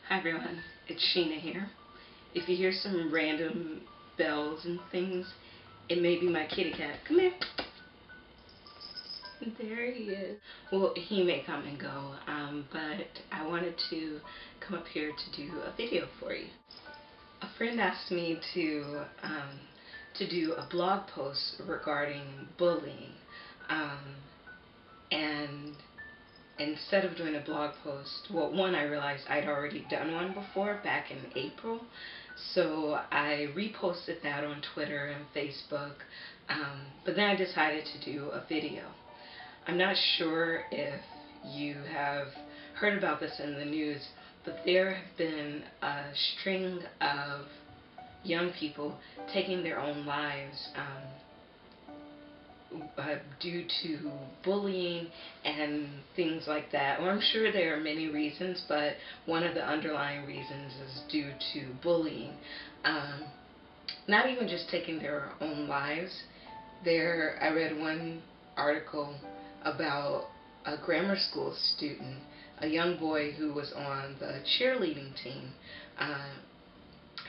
Hi everyone, it's Sheena here. If you hear some random bells and things, it may be my kitty cat. Come here. There he is. Well, he may come and go, but I wanted to come up here to do a video for you. A friend asked me to do a blog post regarding bullying, and instead of doing a blog post, well, one, I realized I'd already done one before back in April, so I reposted that on Twitter and Facebook, but then I decided to do a video. I'm not sure if you have heard about this in the news, but there have been a string of young people taking their own lives due to bullying and things like that. Well, I'm sure there are many reasons, but one of the underlying reasons is due to bullying. Not even just taking their own lives. I read one article about a grammar school student, a young boy who was on the cheerleading team,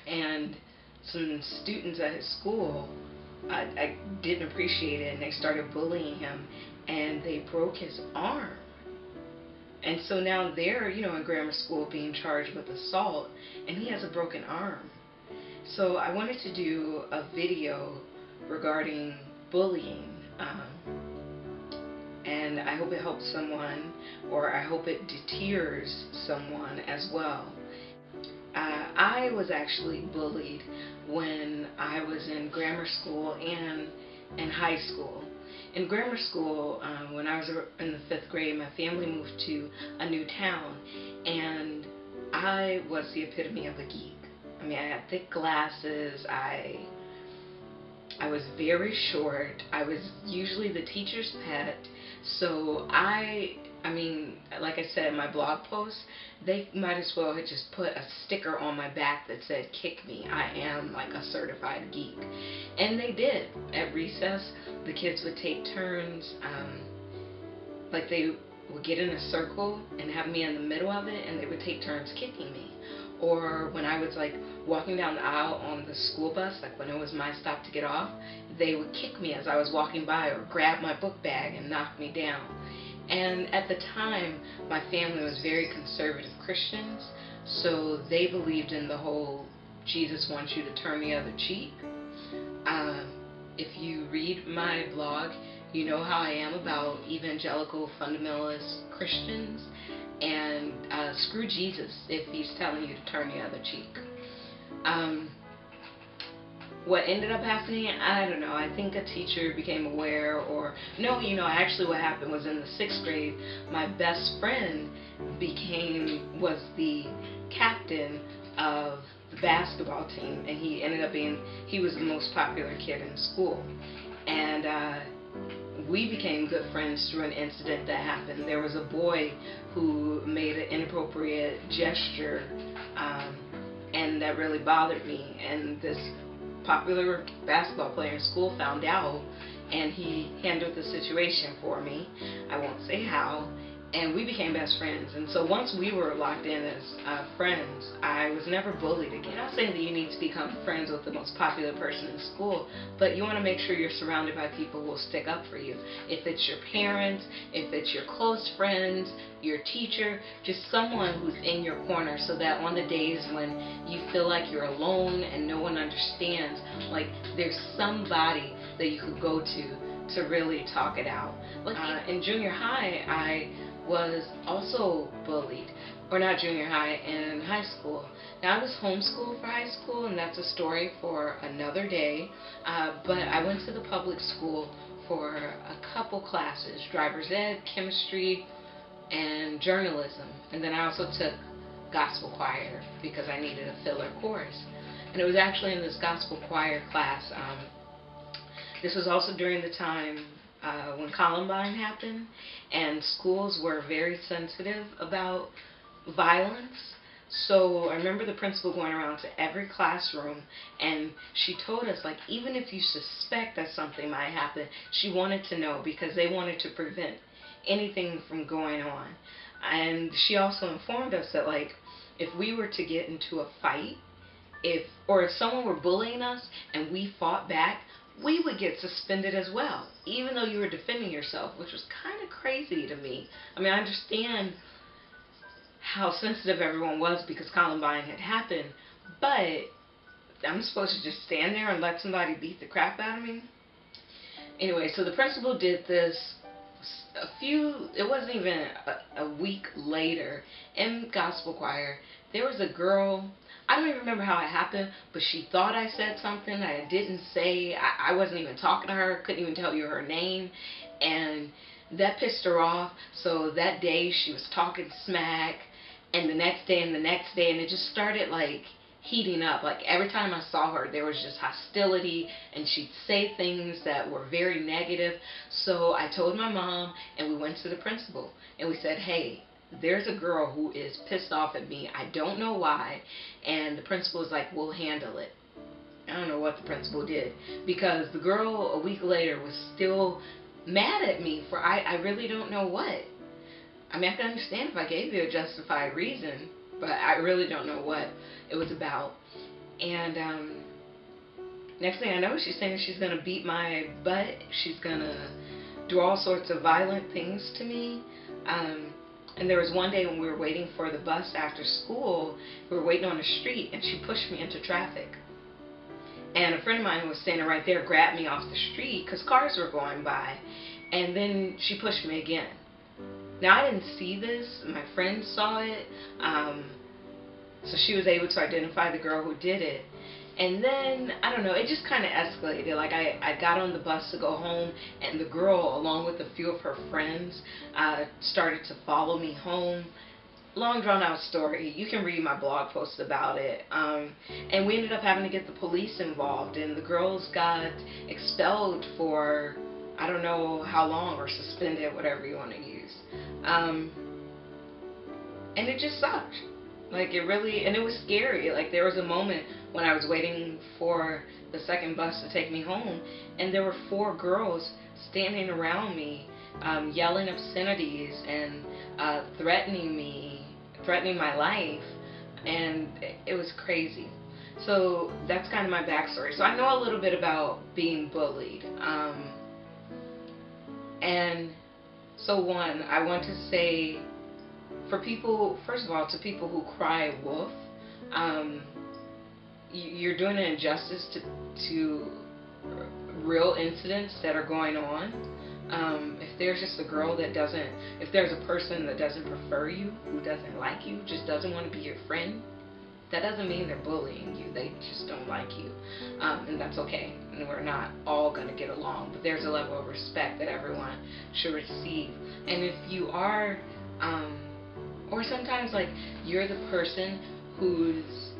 and some students at his school I didn't appreciate it, and they started bullying him, and they broke his arm. And so now they're, in grammar school being charged with assault, and he has a broken arm. So I wanted to do a video regarding bullying, and I hope it helps someone, or I hope it deters someone as well. I was actually bullied when I was in grammar school and in high school. In grammar school, when I was in the 5th grade, my family moved to a new town, and I was the epitome of a geek. I mean, I had thick glasses, I was very short, I was usually the teacher's pet, so I mean, like I said in my blog post, they might as well have just put a sticker on my back that said, "Kick me, I am like a certified geek." And they did. At recess, the kids would take turns, like they would get in a circle and have me in the middle of it, and they would take turns kicking me. Or when I was like walking down the aisle on the school bus, like when it was my stop to get off, they would kick me as I was walking by, or grab my book bag and knock me down. And at the time, my family was very conservative Christians, so they believed in the whole Jesus wants you to turn the other cheek. If you read my blog, you know how I am about evangelical fundamentalist Christians, and screw Jesus if he's telling you to turn the other cheek. What ended up happening, I don't know. I think a teacher became aware, or no, actually what happened was in the 6th grade, my best friend was the captain of the basketball team, and he was the most popular kid in school. And we became good friends through an incident that happened. There was a boy who made an inappropriate gesture, and that really bothered me. And this popular basketball player in school found out, and he handled the situation for me. I won't say how. And we became best friends. And so once we were locked in as friends, I was never bullied again. I'm not saying that you need to become friends with the most popular person in school, but you want to make sure you're surrounded by people who will stick up for you. If it's your parents, if it's your close friends, your teacher, just someone who's in your corner, so that on the days when you feel like you're alone and no one understands, like there's somebody that you could go to really talk it out. Like in junior high, I was also bullied, or not junior high, in high school. Now I was homeschooled for high school, and that's a story for another day, but I went to the public school for a couple classes, driver's ed, chemistry, and journalism, and then I also took gospel choir because I needed a filler course. And it was actually in this gospel choir class, this was also during the time when Columbine happened, and schools were very sensitive about violence. So I remember the principal going around to every classroom, and she told us, like, even if you suspect that something might happen, she wanted to know, because they wanted to prevent anything from going on. And she also informed us that, like, if we were to get into a fight, if someone were bullying us and we fought back, we would get suspended as well, even though you were defending yourself, which was kind of crazy to me. I mean, I understand how sensitive everyone was because Columbine had happened, but I'm supposed to just stand there and let somebody beat the crap out of me? Anyway, so the principal did this it wasn't even a week later in gospel choir. There was a girl, I don't even remember how it happened, but she thought I said something I didn't say. I wasn't even talking to her, couldn't even tell you her name, and that pissed her off. So that day she was talking smack, and the next day and the next day, and it just started like heating up. Like every time I saw her, there was just hostility, and she'd say things that were very negative. So I told my mom, and we went to the principal, and we said, hey, there's a girl who is pissed off at me. I don't know why. And the principal was like, we'll handle it. I don't know what the principal did, because the girl a week later was still mad at me for I really don't know what. I mean, I can understand if I gave you a justified reason, but I really don't know what it was about. And next thing I know, she's saying she's going to beat my butt. She's going to do all sorts of violent things to me. And there was one day when we were waiting for the bus after school, we were waiting on the street, and she pushed me into traffic. And a friend of mine who was standing right there grabbed me off the street because cars were going by. And then she pushed me again. Now, I didn't see this. My friend saw it. So she was able to identify the girl who did it. And then, I don't know, it just kind of escalated. Like, I got on the bus to go home, and the girl, along with a few of her friends, started to follow me home. Long drawn out story. You can read my blog post about it. And we ended up having to get the police involved, and the girls got expelled for I don't know how long, or suspended, whatever you want to use. And it just sucked. Like, it really, and it was scary. Like, there was a moment when I was waiting for the second bus to take me home, and there were 4 girls standing around me, yelling obscenities and threatening my life, and it was crazy. So that's kind of my backstory. So I know a little bit about being bullied. And so one, I want to say, for people, first of all, to people who cry wolf, you're doing an injustice to real incidents that are going on. If there's just a girl that doesn't, if there's a person that doesn't prefer you, who doesn't like you, just doesn't want to be your friend, that doesn't mean they're bullying you. They just don't like you. And that's okay. And we're not all going to get along. But there's a level of respect that everyone should receive. And if you are, or sometimes, like, you're the person who's,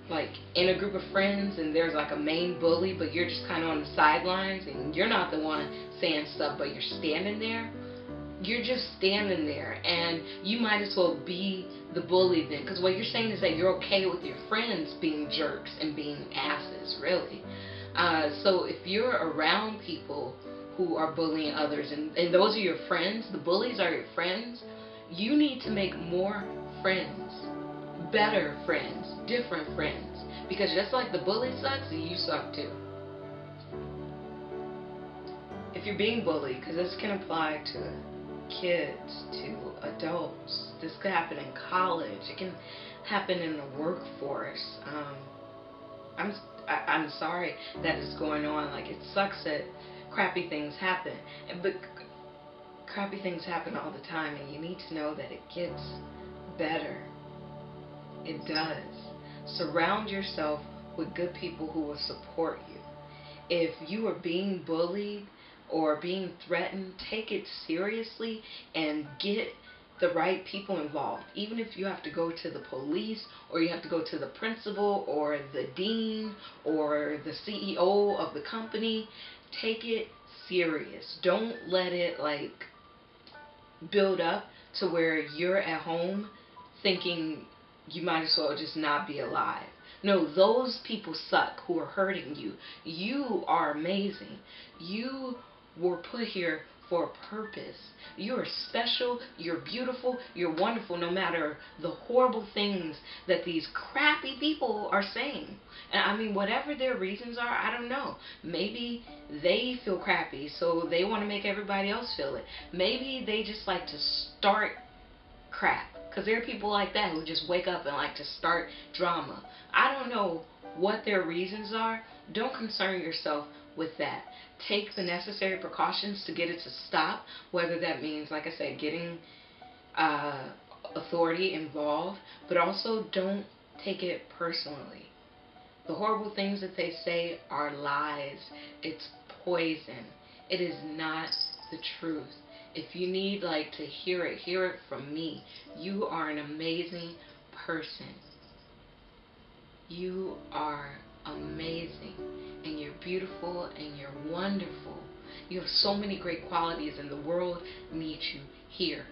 like, in a group of friends and there's, like, a main bully, but you're just kind of on the sidelines and you're not the one saying stuff, but you're standing there. You're just standing there, and you might as well be the bully then, because what you're saying is that you're okay with your friends being jerks and being asses, really. So if you're around people who are bullying others, and those are your friends, the bullies are your friends, you need to make more friends, better friends, different friends, because just like the bully sucks, you suck too. If you're being bullied, because this can apply to kids, to adults. This could happen in college. It can happen in the workforce. I'm sorry that it's going on. Like, it sucks that crappy things happen, but crappy things happen all the time, and you need to know that it gets better. It does. Surround yourself with good people who will support you. If you are being bullied or being threatened, take it seriously and get the right people involved. Even if you have to go to the police, or you have to go to the principal or the dean or the CEO of the company, take it serious. Don't let it, like, build up to where you're at home thinking you might as well just not be alive. No, those people suck who are hurting you. You are amazing. You were put here for a purpose. You're special, you're beautiful, you're wonderful, no matter the horrible things that these crappy people are saying. And I mean, whatever their reasons are, I don't know. Maybe they feel crappy, so they want to make everybody else feel it. Maybe they just like to start crap. Because there are people like that who just wake up and like to start drama. I don't know what their reasons are. Don't concern yourself with that. Take the necessary precautions to get it to stop, whether that means, like I said, getting authority involved, but also don't take it personally. The horrible things that they say are lies. It's poison. It is not the truth. If you need like to hear it from me. You are an amazing person. You are amazing, and you're beautiful, and you're wonderful. You have so many great qualities, and the world needs you here.